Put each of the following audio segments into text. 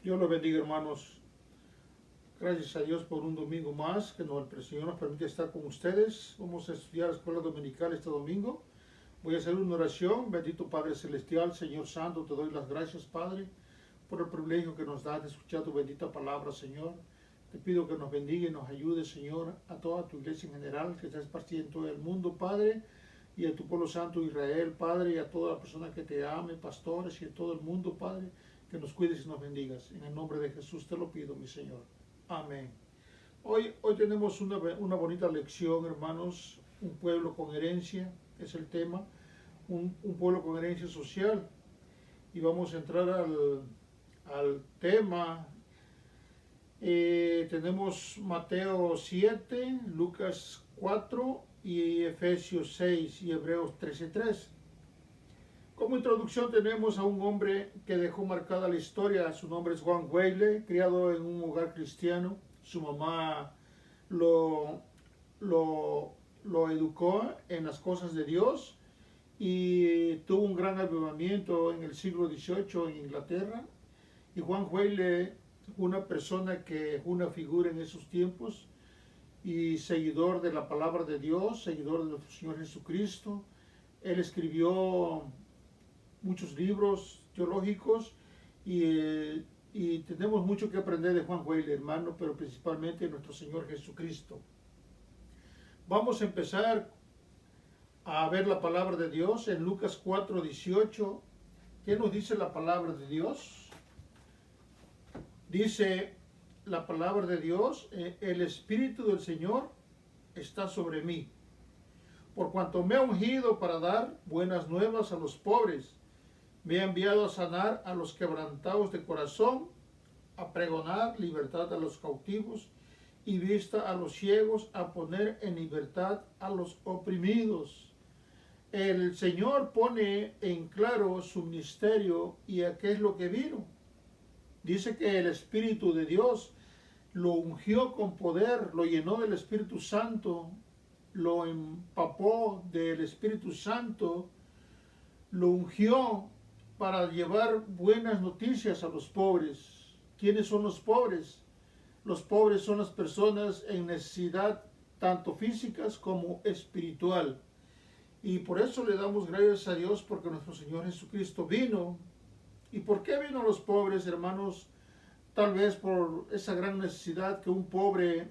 Dios los bendiga, hermanos. Gracias a Dios por un domingo más que el Señor nos permite estar con ustedes. Vamos a estudiar la escuela dominical este domingo. Voy a hacer una oración. Bendito Padre Celestial, Señor Santo, te doy las gracias, Padre, por el privilegio que nos da de escuchar tu bendita palabra, Señor. Te pido que nos bendiga y nos ayude, Señor, a toda tu iglesia en general que está esparcida en todo el mundo, Padre, y a tu pueblo santo Israel, Padre, y a toda la persona que te ame, pastores, y a todo el mundo, Padre, que nos cuides y nos bendigas. En el nombre de Jesús te lo pido, mi Señor. Amén. Hoy tenemos una bonita lección, hermanos. Un pueblo con herencia, es el tema. Un pueblo con herencia social. Y vamos a entrar al tema. Tenemos Mateo 7, Lucas 4 y Efesios 6 y Hebreos 13:3. Como introducción tenemos a un hombre que dejó marcada la historia. Su nombre es Juan Weile, criado en un hogar cristiano. Su mamá lo educó en las cosas de Dios y tuvo un gran avivamiento en el siglo XVIII en Inglaterra. Y Juan Weile fue una persona que fue una figura en esos tiempos y seguidor de la palabra de Dios, seguidor de nuestro Señor Jesucristo. Él escribió muchos libros teológicos y tenemos mucho que aprender de Juan Weile, hermano, pero principalmente de nuestro Señor Jesucristo. Vamos a empezar a ver la palabra de Dios en Lucas 4:18. ¿Qué nos dice la palabra de Dios? Dice la palabra de Dios: el Espíritu del Señor está sobre mí, por cuanto me ha ungido para dar buenas nuevas a los pobres. Me ha enviado a sanar a los quebrantados de corazón, a pregonar libertad a los cautivos y vista a los ciegos, a poner en libertad a los oprimidos. El Señor pone en claro su ministerio y a qué es lo que vino. Dice que el Espíritu de Dios lo ungió con poder, lo llenó del Espíritu Santo, lo empapó del Espíritu Santo, lo ungió para llevar buenas noticias a los pobres. ¿Quiénes son los pobres? Los pobres son las personas en necesidad tanto físicas como espiritual. Y por eso le damos gracias a Dios, porque nuestro Señor Jesucristo vino. ¿Y por qué vino a los pobres, hermanos? Tal vez por esa gran necesidad que un pobre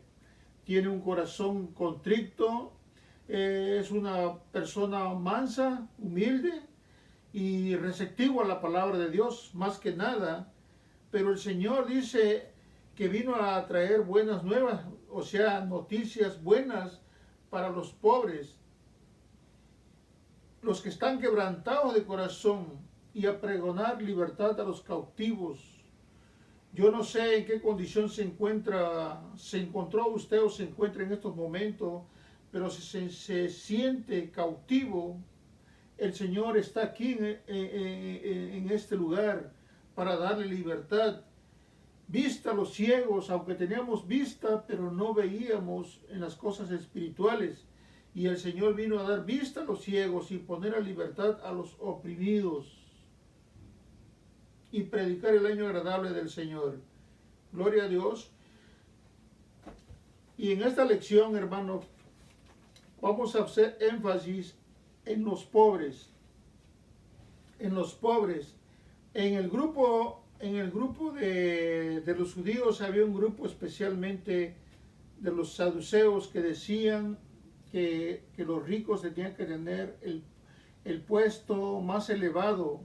tiene un corazón contrito, es una persona mansa, humilde y receptivo a la palabra de Dios, más que nada. Pero el Señor dice que vino a traer buenas nuevas, o sea, noticias buenas para los pobres, los que están quebrantados de corazón, y a pregonar libertad a los cautivos. Yo no sé en qué condición se encontró usted o se encuentra en estos momentos, pero si se siente cautivo, el Señor está aquí en este lugar para darle libertad. Vista a los ciegos, aunque teníamos vista, pero no veíamos en las cosas espirituales. Y el Señor vino a dar vista a los ciegos y poner a libertad a los oprimidos. Y predicar el año agradable del Señor. Gloria a Dios. Y en esta lección, hermano, vamos a hacer énfasis en los pobres. En los pobres. En el grupo de los judíos había un grupo especialmente de los saduceos que decían que los ricos tenían que tener el puesto más elevado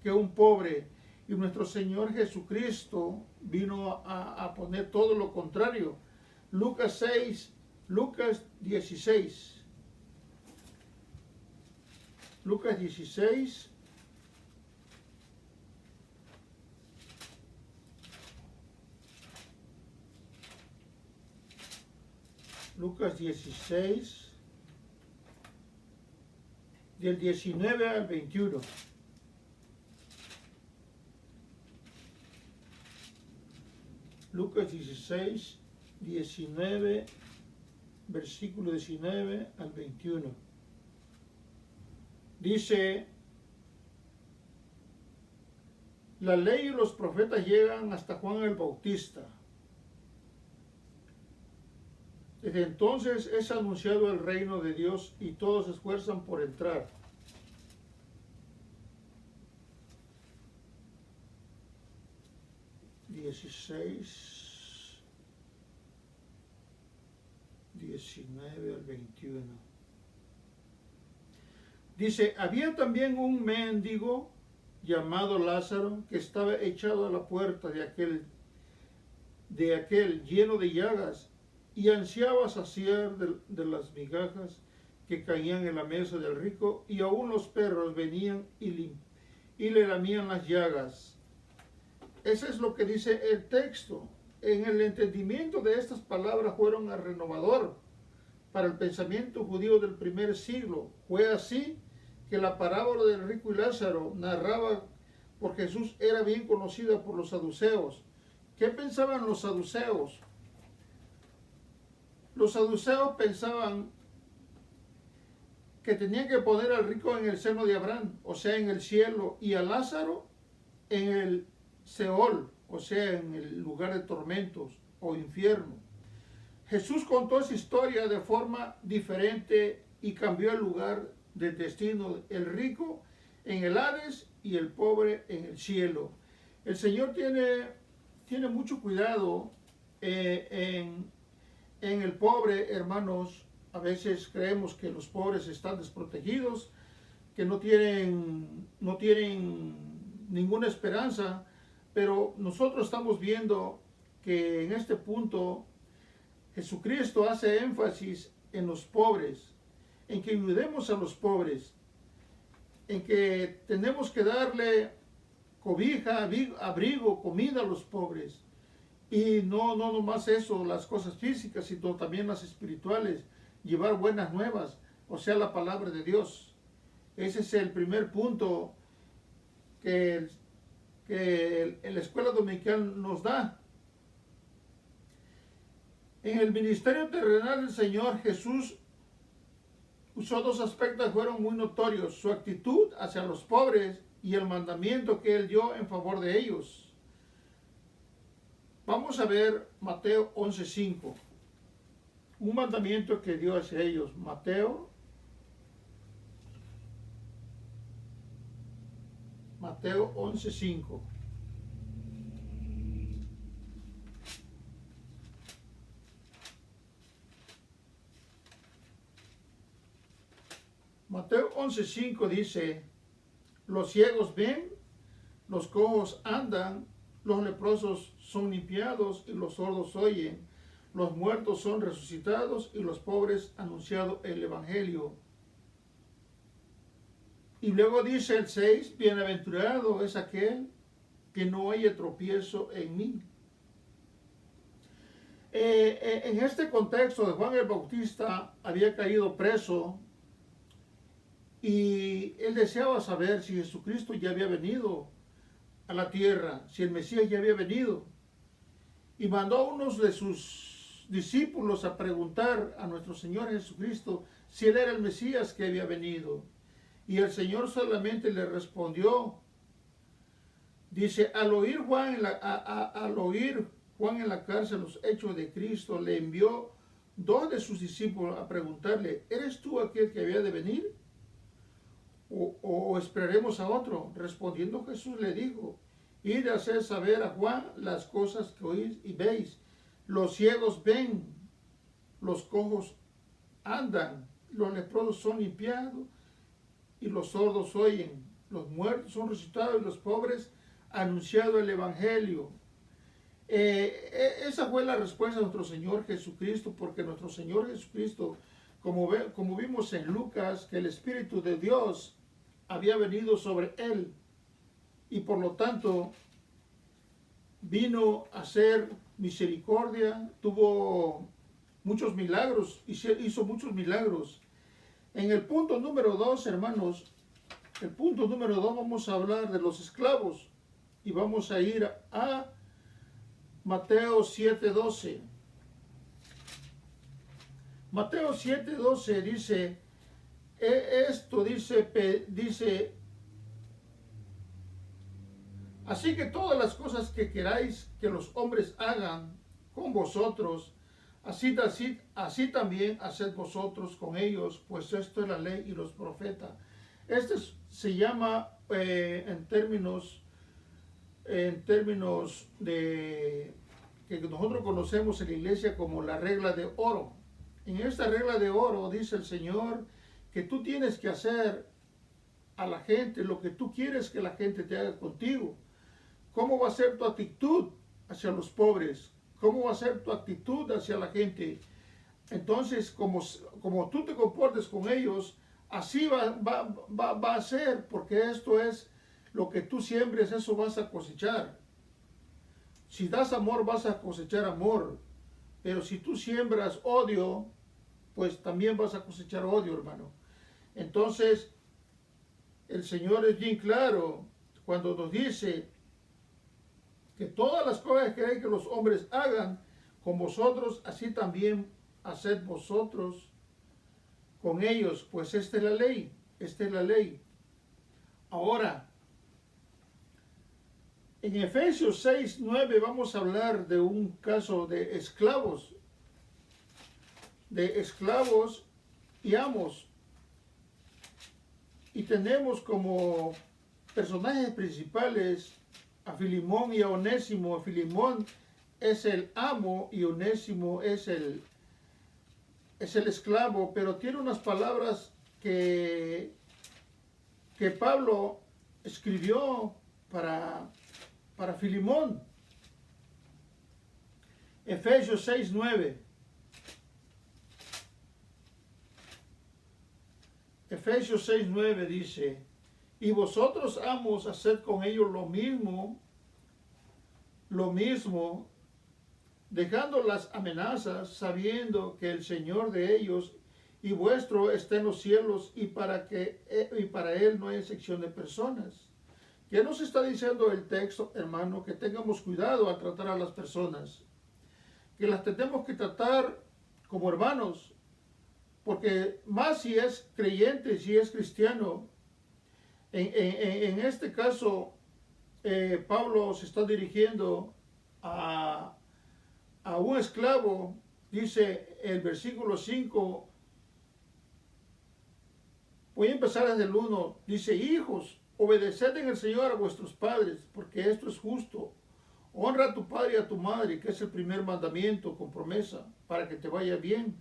que un pobre. Y nuestro Señor Jesucristo vino a poner todo lo contrario. Lucas 16. Lucas 16. Lucas 16, del 19 al 21. Lucas 16, 19 versículo 19 al 21. Dice, la ley y los profetas llegan hasta Juan el Bautista. Desde entonces es anunciado el reino de Dios y todos se esfuerzan por entrar. (16, 19 al 21). Dice, había también un mendigo llamado Lázaro que estaba echado a la puerta de aquel lleno de llagas y ansiaba saciar de las migajas que caían en la mesa del rico, y aún los perros venían y le lamían las llagas. Eso es lo que dice el texto. En el entendimiento de estas palabras fueron renovador para el pensamiento judío del primer siglo. Fue así que la parábola del rico y Lázaro narraba por Jesús era bien conocida por los saduceos. ¿Qué pensaban los saduceos? Los saduceos pensaban que tenían que poner al rico en el seno de Abraham, o sea, en el cielo, y a Lázaro en el Seol, o sea, en el lugar de tormentos o infierno. Jesús contó esa historia de forma diferente y cambió el lugar del destino, el rico en el Hades y el pobre en el cielo. El Señor tiene mucho cuidado en el pobre, hermanos. A veces creemos que los pobres están desprotegidos, que no tienen ninguna esperanza, pero nosotros estamos viendo que en este punto Jesucristo hace énfasis en los pobres, en que ayudemos a los pobres, en que tenemos que darle cobija, abrigo, comida a los pobres. Y no nomás eso, las cosas físicas, sino también las espirituales, llevar buenas nuevas, o sea, la palabra de Dios. Ese es el primer punto que la escuela dominical nos da. En el ministerio terrenal del Señor, Jesús usó dos aspectos que fueron muy notorios: su actitud hacia los pobres y el mandamiento que él dio en favor de ellos. Vamos a ver Mateo 11:5, un mandamiento que dio hacia ellos. Mateo 11:5. Mateo 11:5 dice, los ciegos ven, los cojos andan, los leprosos son limpiados y los sordos oyen, los muertos son resucitados y los pobres anunciado el evangelio. Y luego dice el 6, bienaventurado es aquel que no haya tropiezo en mí. En este contexto de Juan el Bautista había caído preso y él deseaba saber si Jesucristo ya había venido a la tierra, si el Mesías ya había venido. Y mandó a unos de sus discípulos a preguntar a nuestro Señor Jesucristo si él era el Mesías que había venido. Y el Señor solamente le respondió, dice, al oír Juan en la cárcel los hechos de Cristo, le envió dos de sus discípulos a preguntarle, ¿eres tú aquel que había de venir? ¿O esperaremos a otro? Respondiendo Jesús le dijo, id a hacer saber a Juan las cosas que oís y veis. Los ciegos ven, los cojos andan, los leprosos son limpiados y los sordos oyen, los muertos son resucitados y los pobres anunciado el evangelio. Esa fue la respuesta de nuestro Señor Jesucristo, porque nuestro Señor Jesucristo, como vimos en Lucas, que el Espíritu de Dios había venido sobre él y por lo tanto vino a hacer misericordia, tuvo muchos milagros, hizo muchos milagros. En el punto número 2, hermanos, el punto número 2 vamos a hablar de los esclavos y vamos a ir a Mateo 7:12. Mateo 7:12 dice, esto dice, así que todas las cosas que queráis que los hombres hagan con vosotros, así también haced vosotros con ellos, pues esto es la ley y los profetas. Se llama en términos de que nosotros conocemos en la iglesia como la regla de oro. En esta regla de oro dice el Señor que tú tienes que hacer a la gente lo que tú quieres que la gente te haga contigo. ¿Cómo va a ser tu actitud hacia los pobres? ¿Cómo va a ser tu actitud hacia la gente? Entonces, como tú te comportes con ellos, así va a ser, porque esto es lo que tú siembres, eso vas a cosechar. Si das amor, vas a cosechar amor. Pero si tú siembras odio, pues también vas a cosechar odio, hermano. Entonces, el Señor es bien claro cuando nos dice que todas las cosas que hay que los hombres hagan con vosotros, así también haced vosotros con ellos. Pues esta es la ley, esta es la ley. Ahora, en Efesios 6:9 vamos a hablar de un caso de esclavos y amos. Y tenemos como personajes principales a Filimón y a Onésimo. Filimón es el amo y Onésimo es el esclavo, pero tiene unas palabras que Pablo escribió para Filimón. Efesios 6:9. Efesios 6:9 dice, y vosotros, amos, haced con ellos lo mismo, dejando las amenazas, sabiendo que el Señor de ellos y vuestro está en los cielos, y para Él no hay excepción de personas. ¿Qué nos está diciendo el texto, hermano? Que tengamos cuidado al tratar a las personas, que las tenemos que tratar como hermanos, porque más si es creyente, si es cristiano. En este caso, Pablo se está dirigiendo a un esclavo. Dice el versículo 5, voy a empezar desde el 1, dice, hijos, obedeced en el Señor a vuestros padres, porque esto es justo. Honra a tu padre y a tu madre, que es el primer mandamiento con promesa, para que te vaya bien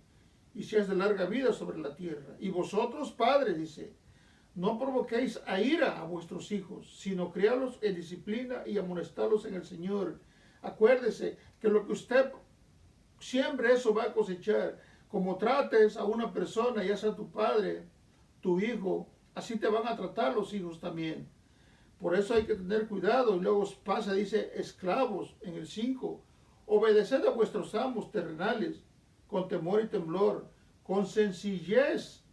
y seas de larga vida sobre la tierra. Y vosotros, padres, dice, no provoquéis a ira a vuestros hijos, sino criadlos en disciplina y amonestarlos en el Señor. Acuérdese que lo que usted siembre, eso va a cosechar. Como trates a una persona, ya sea tu padre, tu hijo, así te van a tratar los hijos también. Por eso hay que tener cuidado. Y luego pasa, dice, esclavos en el 5. Obedeced a vuestros amos terrenales con temor y temblor, con sencillez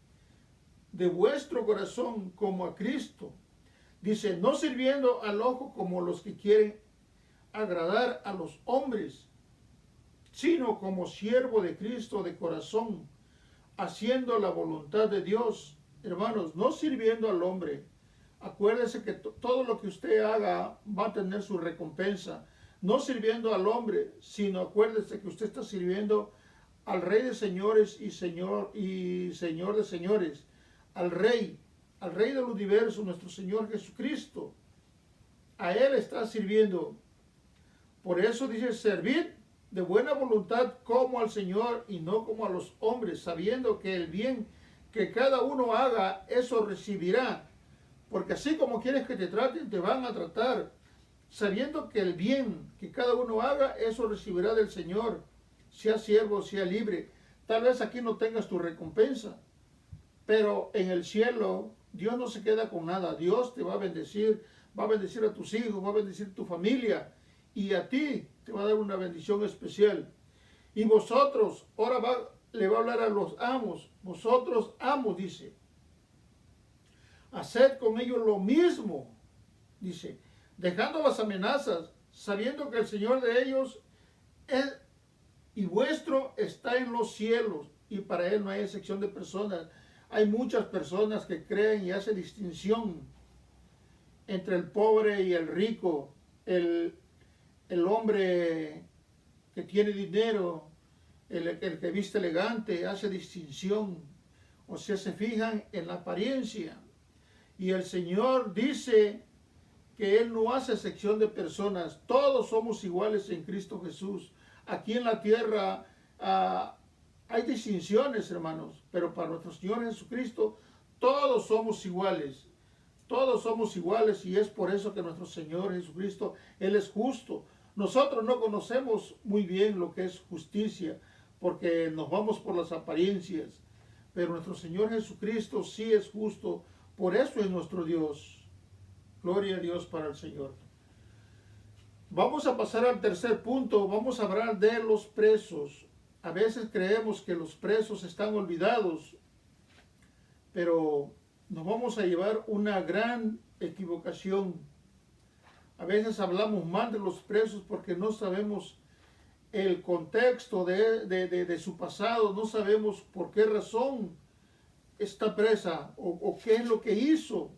de vuestro corazón como a Cristo. Dice, no sirviendo al ojo como los que quieren agradar a los hombres, sino como siervo de Cristo de corazón, haciendo la voluntad de Dios. Hermanos, no sirviendo al hombre. Acuérdese que todo lo que usted haga va a tener su recompensa. No sirviendo al hombre, sino acuérdese que usted está sirviendo al Rey de señores y Señor de señores, al Rey del universo, nuestro Señor Jesucristo. A Él está sirviendo. Por eso dice, servid de buena voluntad como al Señor y no como a los hombres, sabiendo que el bien que cada uno haga, eso recibirá. Porque así como quieres que te traten, te van a tratar. Sabiendo que el bien que cada uno haga, eso recibirá del Señor. Sea siervo, sea libre. Tal vez aquí no tengas tu recompensa, pero en el cielo Dios no se queda con nada. Dios te va a bendecir a tus hijos, va a bendecir a tu familia, y a ti te va a dar una bendición especial. Y vosotros, ahora le va a hablar a los amos. Vosotros, amos, dice, haced con ellos lo mismo, dice, dejando las amenazas, sabiendo que el Señor de ellos y vuestro está en los cielos. Y para Él no hay excepción de personas. Hay muchas personas que creen y hacen distinción entre el pobre y el rico, el hombre que tiene dinero, el que viste elegante, hace distinción. O sea, se fijan en la apariencia. Y el Señor dice que Él no hace excepción de personas. Todos somos iguales en Cristo Jesús. Aquí en la tierra hay distinciones, hermanos, pero para nuestro Señor Jesucristo todos somos iguales. Todos somos iguales, y es por eso que nuestro Señor Jesucristo, Él es justo. Nosotros no conocemos muy bien lo que es justicia, porque nos vamos por las apariencias. Pero nuestro Señor Jesucristo sí es justo, por eso es nuestro Dios. Gloria a Dios para el Señor. Vamos a pasar al tercer punto. Vamos a hablar de los presos. A veces creemos que los presos están olvidados, pero nos vamos a llevar una gran equivocación. A veces hablamos mal de los presos porque no sabemos el contexto de su pasado, no sabemos por qué razón está presa o qué es lo que hizo.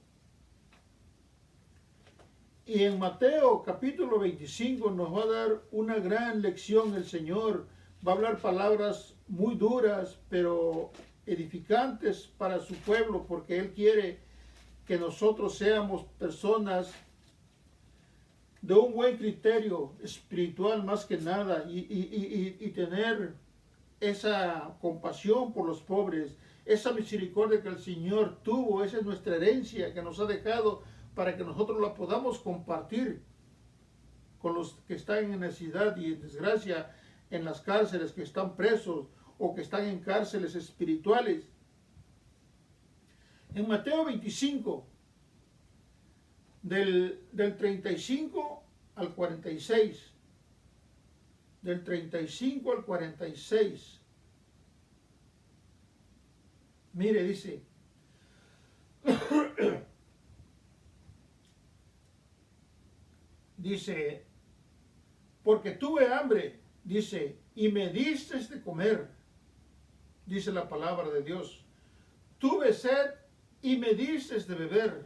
Y en Mateo capítulo 25 nos va a dar una gran lección el Señor. Va a hablar palabras muy duras, pero edificantes para su pueblo, porque Él quiere que nosotros seamos personas de un buen criterio espiritual más que nada, y tener esa compasión por los pobres, esa misericordia que el Señor tuvo. Esa es nuestra herencia que nos ha dejado para que nosotros la podamos compartir con los que están en necesidad y en desgracia, en las cárceles, que están presos o que están en cárceles espirituales. En Mateo 25, del 35 al 46, del 35 al 46, mire, dice, dice, porque tuve hambre, dice, y me diste de comer, dice la palabra de Dios. Tuve sed y me diste de beber.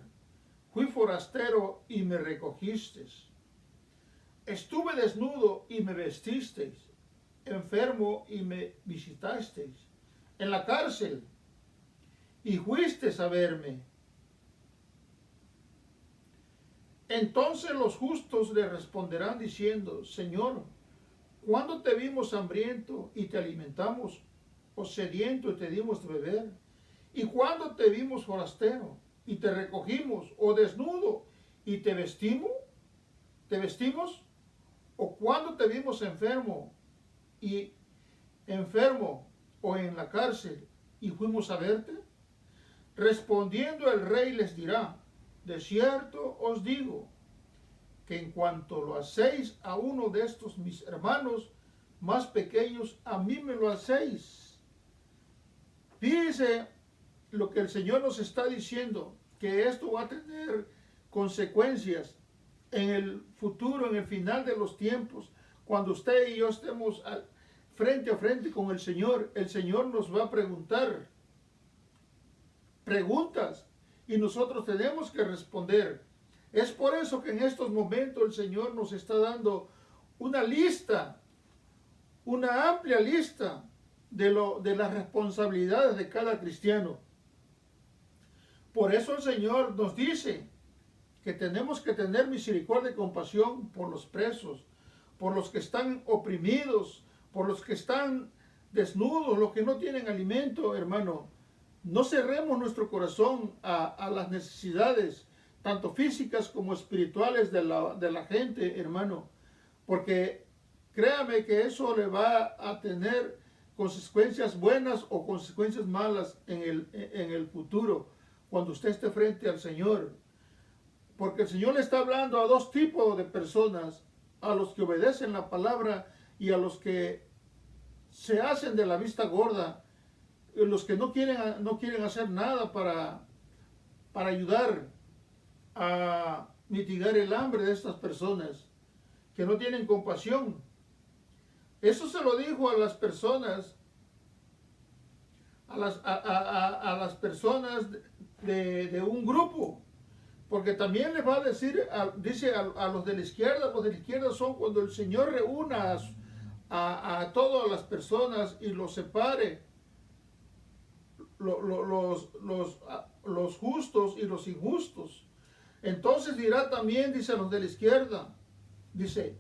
Fui forastero y me recogisteis. Estuve desnudo y me vestisteis. Enfermo y me visitasteis. En la cárcel y fuisteis a verme. Entonces los justos le responderán diciendo, Señor, ¿cuándo te vimos hambriento y te alimentamos, o sediento y te dimos de beber? ¿Y cuándo te vimos forastero y te recogimos, o desnudo y te vestimos? ¿Te vestimos? ¿O cuándo te vimos enfermo o en la cárcel y fuimos a verte? Respondiendo el rey les dirá, de cierto os digo, que en cuanto lo hacéis a uno de estos mis hermanos más pequeños, a mí me lo hacéis. Fíjense lo que el Señor nos está diciendo, que esto va a tener consecuencias en el futuro, en el final de los tiempos, cuando usted y yo estemos frente a frente con el Señor nos va a preguntar preguntas y nosotros tenemos que responder. Es por eso que en estos momentos el Señor nos está dando una lista, una amplia lista de las responsabilidades de cada cristiano. Por eso el Señor nos dice que tenemos que tener misericordia y compasión por los presos, por los que están oprimidos, por los que están desnudos, los que no tienen alimento, hermano. No cerremos nuestro corazón a las necesidades, tanto físicas como espirituales de la gente, hermano, porque créame que eso le va a tener consecuencias buenas o consecuencias malas en el futuro, cuando usted esté frente al Señor. Porque el Señor le está hablando a dos tipos de personas, a los que obedecen la palabra y a los que se hacen de la vista gorda, los que no quieren hacer nada para ayudar a mitigar el hambre de estas personas, que no tienen compasión. Eso se lo dijo a las personas, a las personas de un grupo. Porque también les va a decir, dice a los de la izquierda son cuando el Señor reúna a todas las personas y los separe, los justos y los injustos. Entonces dirá también, dice a los de la izquierda, dice,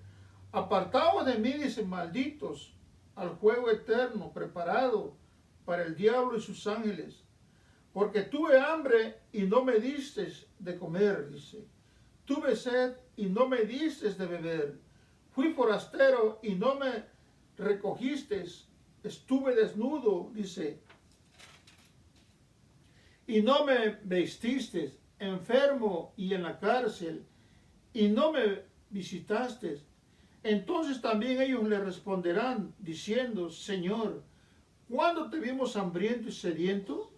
apartaos de mí, dice, malditos, al fuego eterno preparado para el diablo y sus ángeles. Porque tuve hambre y no me distes de comer, dice. Tuve sed y no me distes de beber. Fui forastero y no me recogiste. Estuve desnudo, dice, y no me vestiste. Enfermo y en la cárcel, y no me visitaste. Entonces también ellos le responderán, diciendo, Señor, ¿cuándo te vimos hambriento y sediento?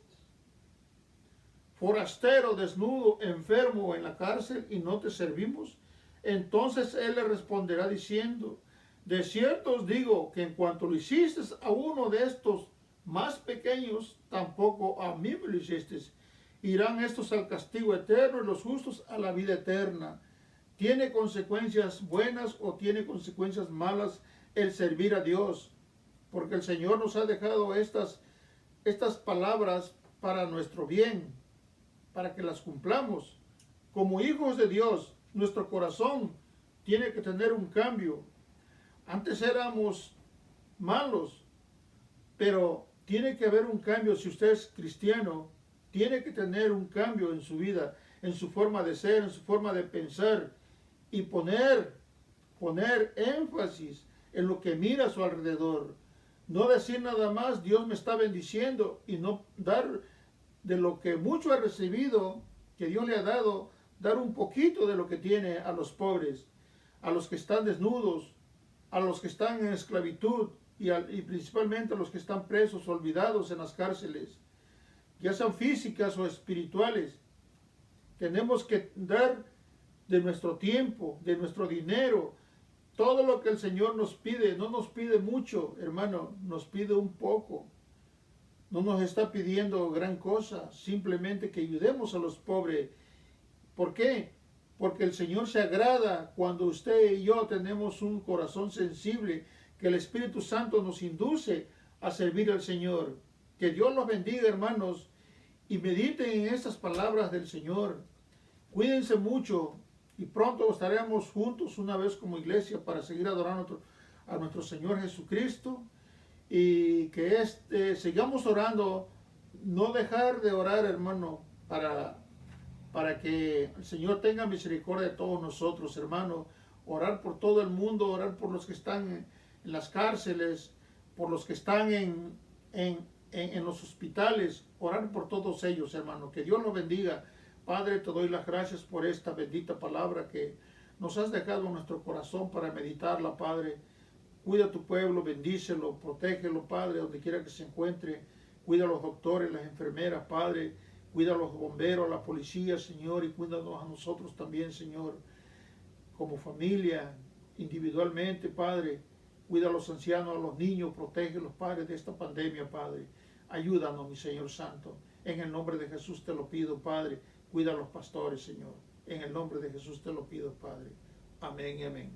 Forastero, desnudo, enfermo en la cárcel, y no te servimos. Entonces él le responderá diciendo, de cierto os digo que en cuanto lo hiciste a uno de estos más pequeños, tampoco a mí me lo hiciste. Irán estos al castigo eterno y los justos a la vida eterna. ¿Tiene consecuencias buenas o tiene consecuencias malas el servir a Dios? Porque el Señor nos ha dejado estas palabras para nuestro bien, para que las cumplamos. Como hijos de Dios, nuestro corazón tiene que tener un cambio. Antes éramos malos, pero tiene que haber un cambio. Si usted es cristiano, tiene que tener un cambio en su vida, en su forma de ser, en su forma de pensar, y poner énfasis en lo que mira a su alrededor. No decir nada más, Dios me está bendiciendo, y no dar de lo que mucho ha recibido, que Dios le ha dado, dar un poquito de lo que tiene a los pobres, a los que están desnudos, a los que están en esclavitud, y principalmente a los que están presos, olvidados en las cárceles, ya sean físicas o espirituales. Tenemos que dar de nuestro tiempo, de nuestro dinero, todo lo que el Señor nos pide. No nos pide mucho, hermano, nos pide un poco. No nos está pidiendo gran cosa, simplemente que ayudemos a los pobres. ¿Por qué? Porque el Señor se agrada cuando usted y yo tenemos un corazón sensible, que el Espíritu Santo nos induce a servir al Señor. Que Dios los bendiga, hermanos, y mediten en estas palabras del Señor. Cuídense mucho y pronto estaremos juntos una vez como iglesia para seguir adorando a nuestro Señor Jesucristo, y que sigamos orando, no dejar de orar, hermano, para que el Señor tenga misericordia de todos nosotros, hermano. Orar por todo el mundo, orar por los que están en las cárceles, por los que están en los hospitales, orar por todos ellos, hermano. Que Dios los bendiga. Padre, te doy las gracias por esta bendita palabra que nos has dejado en nuestro corazón para meditarla, Padre. Cuida a tu pueblo, bendícelo, protégelo, Padre, donde quiera que se encuentre. Cuida a los doctores, las enfermeras, Padre. Cuida a los bomberos, a la policía, Señor, y cuídanos a nosotros también, Señor, como familia, individualmente, Padre. Cuida a los ancianos, a los niños, protégelos, Padre, de esta pandemia, Padre. Ayúdanos, mi Señor Santo. En el nombre de Jesús te lo pido, Padre. Cuida a los pastores, Señor. En el nombre de Jesús te lo pido, Padre. Amén y amén.